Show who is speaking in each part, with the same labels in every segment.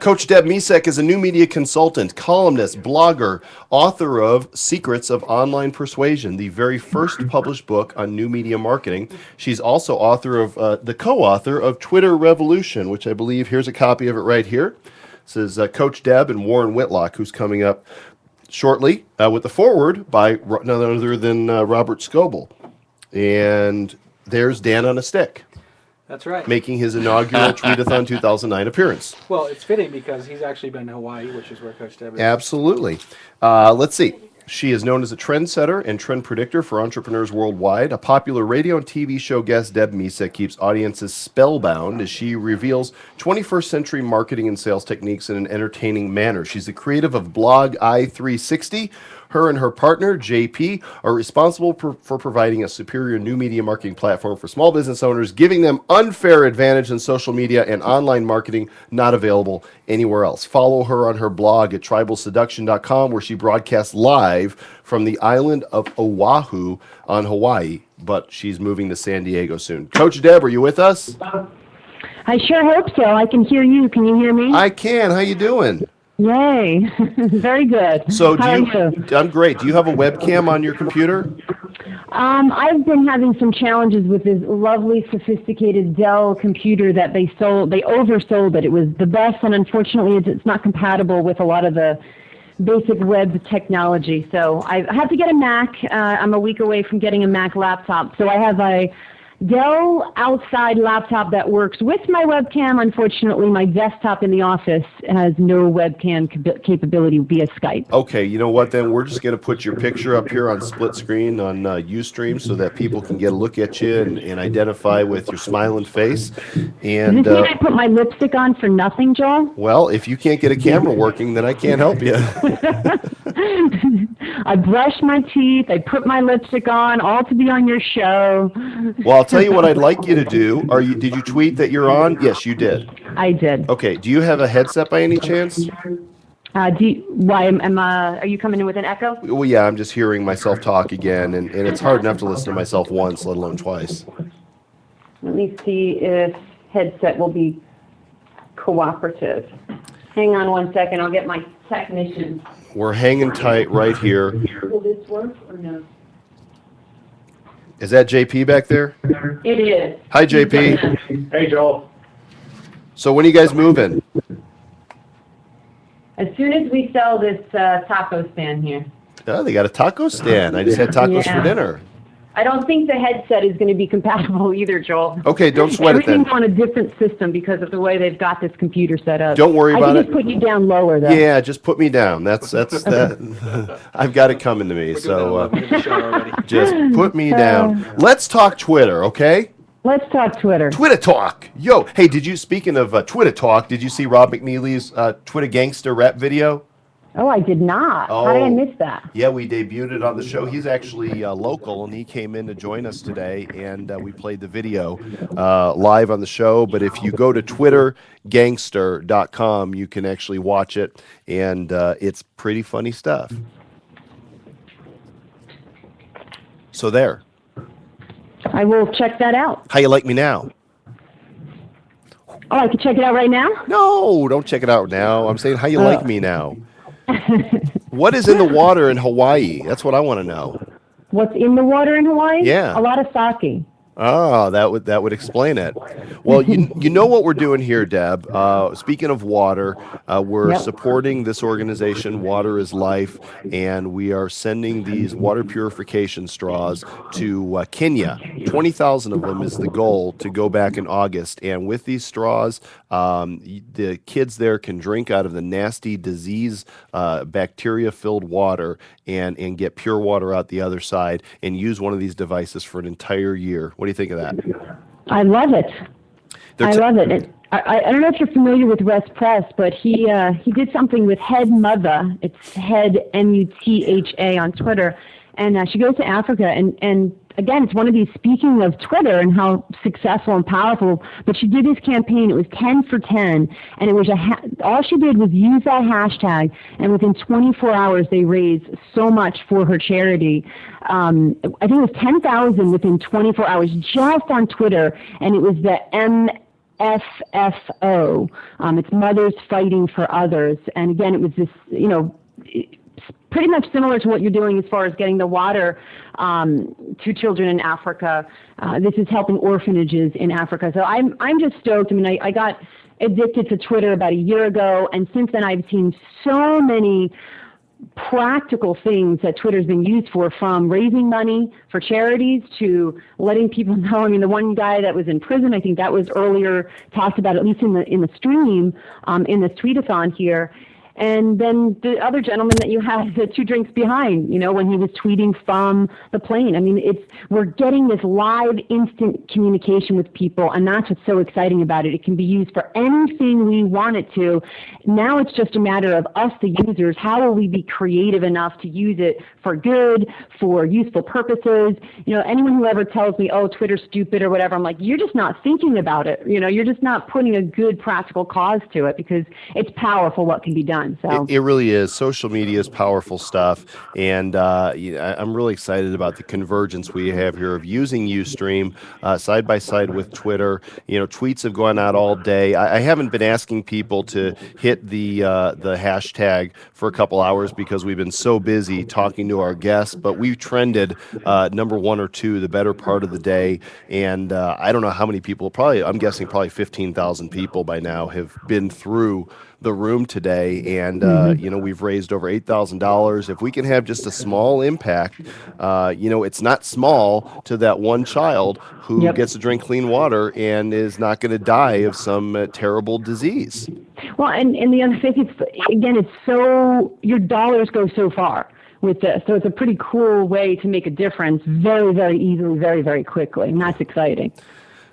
Speaker 1: Coach Deb Micek is a new media consultant, columnist, blogger, author of Secrets of Online Persuasion, the very first published book on new media marketing. She's also the co-author of Twitter Revolution, which I believe, here's a copy of it right here. This is Coach Deb and Warren Whitlock, who's coming up shortly with the foreword by none other than Robert Scoble. And there's Dan on a stick.
Speaker 2: That's right.
Speaker 1: Making his inaugural Tweet-A-Thon 2009 appearance.
Speaker 2: Well, it's fitting because he's actually been to Hawaii, which is where Coach Deb is.
Speaker 1: Absolutely. Let's see. She is known as a trendsetter and trend predictor for entrepreneurs worldwide. A popular radio and TV show guest, Deb Micek keeps audiences spellbound as she reveals 21st century marketing and sales techniques in an entertaining manner. She's the creative of Blog i360. Her and her partner, JP, are responsible for providing a superior new media marketing platform for small business owners, giving them unfair advantage in social media and online marketing not available anywhere else. Follow her on her blog at tribalseduction.com, where she broadcasts live from the island of Oahu on Hawaii, but she's moving to San Diego soon. Coach Deb, are you with us?
Speaker 3: I sure hope so. I can hear you. Can you hear me?
Speaker 1: I can. How you doing?
Speaker 3: Yay. Very good.
Speaker 1: So
Speaker 3: How are you?
Speaker 1: I'm great. Do you have a webcam on your computer?
Speaker 3: I've been having some challenges with this lovely, sophisticated Dell computer that they oversold it. It was the best, and unfortunately it's not compatible with a lot of the basic web technology. So I have to get a Mac. I'm a week away from getting a Mac laptop. So I have a Dell outside laptop that works with my webcam. Unfortunately, my desktop in the office has no webcam capability via Skype.
Speaker 1: Okay, you know what then? We're just going to put your picture up here on split screen on Ustream so that people can get a look at you and identify with your smiling face. And
Speaker 3: does this mean I put my lipstick on for nothing, Joel?
Speaker 1: Well, if you can't get a camera working, then I can't help you.
Speaker 3: I brushed my teeth. I put my lipstick on, all to be on your show.
Speaker 1: Well, I'll tell you what I'd like you to do. Did you tweet that you're on? Yes, you did.
Speaker 3: I did.
Speaker 1: Okay. Do you have a headset by any chance?
Speaker 3: Are you coming in with an echo?
Speaker 1: Well, yeah, I'm just hearing myself talk again, and it's hard enough to listen to myself once, let alone twice.
Speaker 3: Let me see if headset will be cooperative. Hang on one second. I'll get my technician.
Speaker 1: We're hanging tight right here.
Speaker 3: Will this work or no?
Speaker 1: Is that JP back there?
Speaker 3: It is.
Speaker 1: Hi, JP.
Speaker 4: Hey, Joel.
Speaker 1: So when are you guys moving?
Speaker 3: As soon as we sell this taco stand here.
Speaker 1: Oh, they got a taco stand. I just had tacos for dinner.
Speaker 3: I don't think the headset is going to be compatible either, Joel.
Speaker 1: Okay, don't sweat it then.
Speaker 3: Everything's on a different system because of the way they've got this computer set up.
Speaker 1: Don't worry about it.
Speaker 3: I can just put you down lower, though.
Speaker 1: Yeah, just put me down. That's that. I've got it coming to me. So just put me down. Let's talk Twitter, okay?
Speaker 3: Let's talk Twitter.
Speaker 1: Twitter talk. Yo, hey, speaking of Twitter talk, did you see Rob McNeely's Twitter gangster rap video?
Speaker 3: Oh, I did not. How did I miss that?
Speaker 1: Yeah, we debuted it on the show. He's actually local, and he came in to join us today, and we played the video live on the show. But if you go to twittergangster.com, you can actually watch it, and it's pretty funny stuff. So there.
Speaker 3: I will check that out.
Speaker 1: How you like me now?
Speaker 3: Oh, I can check it out right now?
Speaker 1: No, don't check it out now. I'm saying how you like me now. What is in the water in Hawaii? That's what I want to know.
Speaker 3: What's in the water in Hawaii?
Speaker 1: Yeah.
Speaker 3: A lot of sake.
Speaker 1: Oh, that would explain it. Well, you know what we're doing here, Deb. Speaking of water, we're supporting this organization, Water is Life, and we are sending these water purification straws to Kenya. 20,000 of them is the goal to go back in August. And with these straws, the kids there can drink out of the nasty disease, bacteria-filled water and get pure water out the other side and use one of these devices for an entire year. What do you think of that?
Speaker 3: I love it. I love it. I don't know if you're familiar with Russ Press, but he did something with Head Mother. It's Head Mutha on Twitter, and she goes to Africa and again, it's one of these, speaking of Twitter and how successful and powerful, but she did this campaign. It was 10 for 10, and it was all she did was use that hashtag, and within 24 hours, they raised so much for her charity. I think it was 10,000 within 24 hours just on Twitter, and it was the MFFO. It's Mothers Fighting for Others. And again, it was this, pretty much similar to what you're doing as far as getting the water to children in Africa. This is helping orphanages in Africa. So I'm just stoked. I mean, I got addicted to Twitter about a year ago, and since then I've seen so many practical things that Twitter's been used for, from raising money for charities to letting people know. I mean, the one guy that was in prison, I think that was earlier talked about, at least in the stream, in this Tweet-A-Thon here. And then the other gentleman that you had, the 2 drinks behind, when he was tweeting from the plane. I mean, we're getting this live, instant communication with people, and that's what's so exciting about it. It can be used for anything we want it to. Now it's just a matter of us, the users. How will we be creative enough to use it for good, for useful purposes? Anyone who ever tells me, oh, Twitter's stupid or whatever, I'm like, you're just not thinking about it. You're just not putting a good practical cause to it, because it's powerful what can be done. So
Speaker 1: it really is. Social media is powerful stuff, and I'm really excited about the convergence we have here of using Ustream side by side with Twitter. Tweets have gone out all day. I haven't been asking people to hit the hashtag for a couple hours because we've been so busy talking to our guests, but we've trended number 1 or 2 the better part of the day, and I don't know how many people, I'm guessing probably 15,000 people by now have been through the room today, and we've raised over $8,000. If we can have just a small impact, it's not small to that one child who gets to drink clean water and is not going to die of some terrible disease.
Speaker 3: Well, and the other thing is, again, it's so, your dollars go so far with this, so it's a pretty cool way to make a difference very, very easily, very, very quickly, and that's exciting.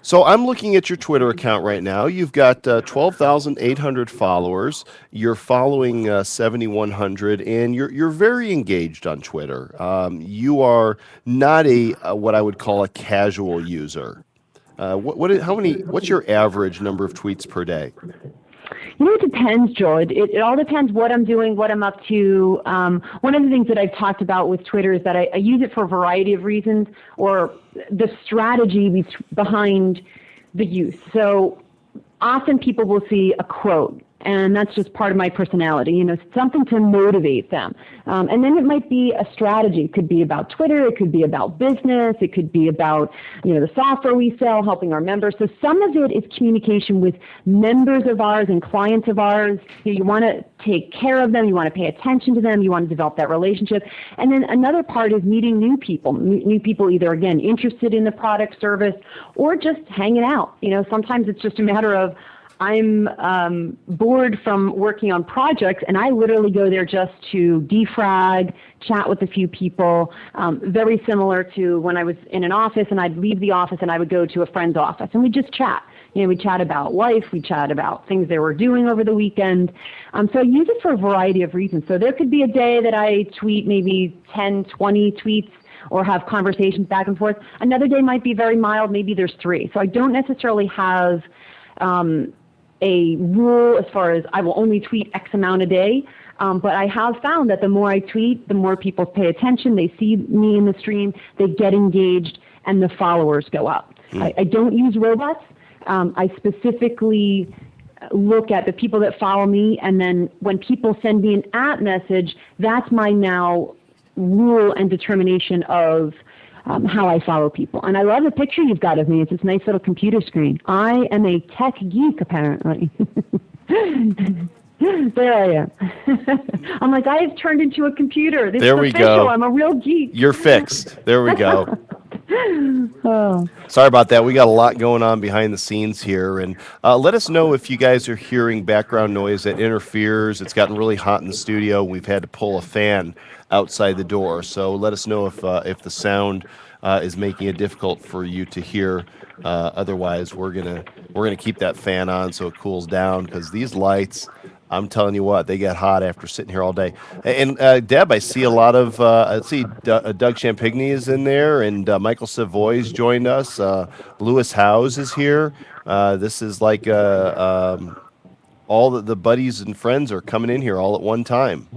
Speaker 1: So I'm looking at your Twitter account right now. You've got 12,800 followers. You're following 7,100, and you're very engaged on Twitter. You are not what I would call a casual user. What's your average number of tweets per day?
Speaker 3: It depends, Joel. It all depends what I'm doing, what I'm up to. One of the things that I've talked about with Twitter is that I use it for a variety of reasons, or the strategy behind the use. So often people will see a quote, and that's just part of my personality, something to motivate them. And then it might be a strategy. It could be about Twitter. It could be about business. It could be about, the software we sell, helping our members. So some of it is communication with members of ours and clients of ours. You want to take care of them. You want to pay attention to them. You want to develop that relationship. And then another part is meeting new people either, again, interested in the product, service, or just hanging out. Sometimes it's just a matter of, I'm bored from working on projects, and I literally go there just to defrag, chat with a few people, very similar to when I was in an office, and I'd leave the office and I would go to a friend's office, and we'd just chat. We'd chat about life, we'd chat about things they were doing over the weekend. So I use it for a variety of reasons. So there could be a day that I tweet maybe 10, 20 tweets, or have conversations back and forth. Another day might be very mild, maybe there's 3. So I don't necessarily have a rule as far as I will only tweet X amount a day, but I have found that the more I tweet, the more people pay attention, they see me in the stream, they get engaged, and the followers go up. I don't use robots. I specifically look at the people that follow me, and then when people send me an @ message, that's my now rule and determination of how I follow people. And I love the picture you've got of me. It's this nice little computer screen. I am a tech geek, apparently. There I am. I'm like, I have turned into a computer. This
Speaker 1: there
Speaker 3: is
Speaker 1: we
Speaker 3: official.
Speaker 1: go.
Speaker 3: I'm a real geek.
Speaker 1: You're fixed. There we go.
Speaker 3: Oh.
Speaker 1: Sorry about that. We got a lot going on behind the scenes here, and let us know if you guys are hearing background noise that interferes. It's gotten really hot in the studio. We've had to pull a fan outside the door, so let us know if the sound is making it difficult for you to hear. Otherwise, we're gonna keep that fan on so it cools down, because these lights, I'm telling you what, they get hot after sitting here all day. And Deb, I see a lot of, Doug Champigny is in there, and Michael Savoy's joined us. Lewis Howes is here. This is like all the buddies and friends are coming in here all at one time.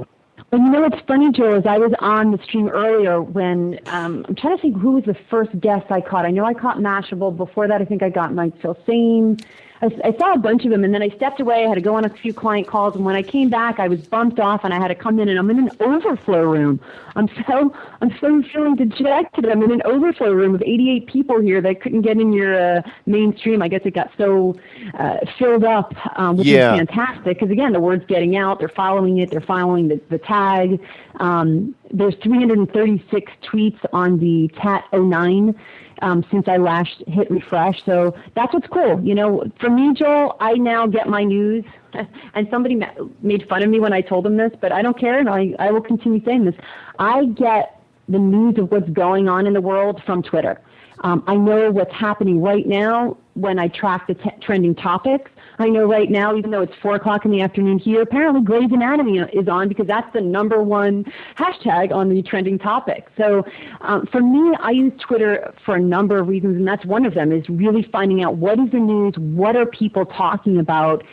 Speaker 3: Well, what's funny, Joe, is I was on the stream earlier when, I'm trying to think who was the first guest I caught. I know I caught Mashable. Before that, I think I got Mike Filsane. I saw a bunch of them, and then I stepped away. I had to go on a few client calls, and when I came back, I was bumped off, and I had to come in, and I'm in an overflow room. I'm so feeling dejected. I'm in an overflow room with 88 people here that couldn't get in your mainstream. I guess it got so filled up, which is fantastic, because again, the word's getting out. They're following it. They're following the tag. There's 336 tweets on the TAT09. Since I last hit refresh. So that's what's cool. You know, for me, Joel, I now get my news, and somebody made fun of me when I told them this, but I don't care, and I will continue saying this. I get the news of what's going on in the world from Twitter. I know what's happening right now when I track the trending topics. I know right now, even though it's 4 o'clock in the afternoon here, apparently Grey's Anatomy is on because that's the #1 hashtag on the trending topic. So for me, I use Twitter for a number of reasons, and that's one of them, is really finding out what is the news, what are people talking about,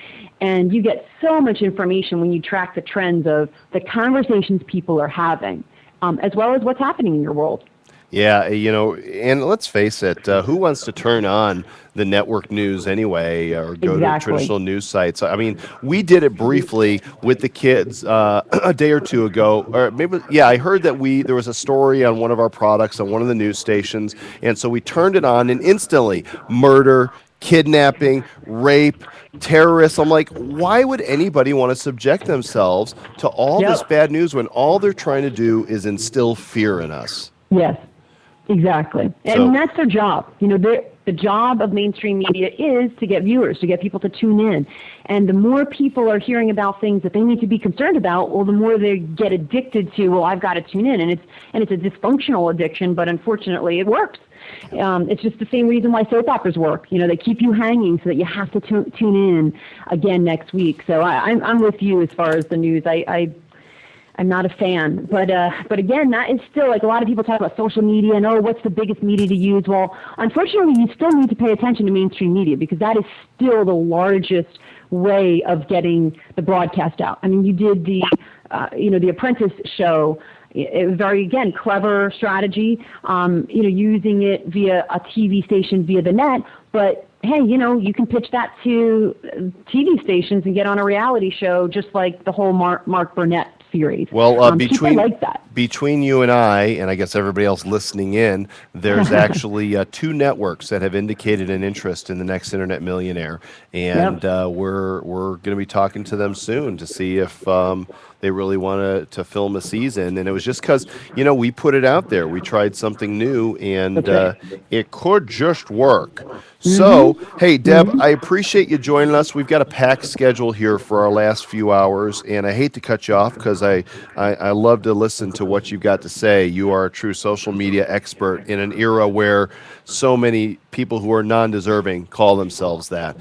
Speaker 3: and you get so much information when you track the trends of the conversations people are having, as well as what's happening in your world.
Speaker 1: Yeah, you know, and let's face it, who wants to turn on the network news anyway or go to traditional news sites? I mean, we did it briefly with the kids a day or two ago, or maybe, I heard that there was a story on one of our products on one of the news stations, and so we turned it on, and instantly, murder, kidnapping, rape, terrorists. I'm like, why would anybody want to subject themselves to all this bad news when all they're trying to do is instill fear in us?
Speaker 3: Yes. Exactly. And that's their job. You know, the job of mainstream media is to get viewers, to get people to tune in. And the more people are hearing about things that they need to be concerned about, well, the more they get addicted to, well, I've got to tune in. And it's a dysfunctional addiction, but unfortunately it works. It's just the same reason why soap operas work. You know, they keep you hanging so that you have to tune in again next week. So I'm with you as far as the news. I'm not a fan, but again, that is still, like, a lot of people talk about social media and, what's the biggest media to use? Well, unfortunately, you still need to pay attention to mainstream media because that is still the largest way of getting the broadcast out. I mean, you did the Apprentice show. It was very, again, clever strategy, using it via a TV station via the net, but hey, you can pitch that to TV stations and get on a reality show just like the whole Mark Burnett series.
Speaker 1: Well,
Speaker 3: between
Speaker 1: you and I guess everybody else listening in, there's actually 2 networks that have indicated an interest in the next Internet Millionaire, and we're going to be talking to them soon to see if they really want to film a season. And it was just because, we put it out there. We tried something new, and it could just work. So, hey, Deb, I appreciate you joining us. We've got a packed schedule here for our last few hours, and I hate to cut you off because I love to listen to what you've got to say. You are a true social media expert in an era where so many people who are non-deserving call themselves that.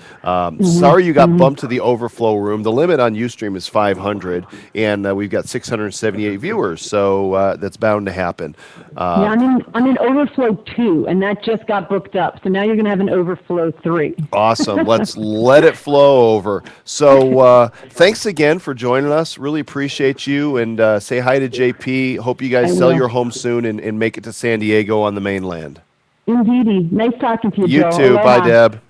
Speaker 1: Sorry you got bumped to the overflow room. The limit on Ustream is 500, and we've got 678 viewers, so that's bound to happen.
Speaker 3: I'm in overflow 2, and that just got booked up. So now you're going to have an overflow 3.
Speaker 1: Awesome. Let's let it flow over. So thanks again for joining us. Really appreciate you, and say hi to JP. Hope you guys sell your home soon and make it to San Diego on the mainland.
Speaker 3: Indeedy. Nice talking to you,
Speaker 1: You
Speaker 3: Joe.
Speaker 1: too.
Speaker 3: Aloha.
Speaker 1: Bye, Deb.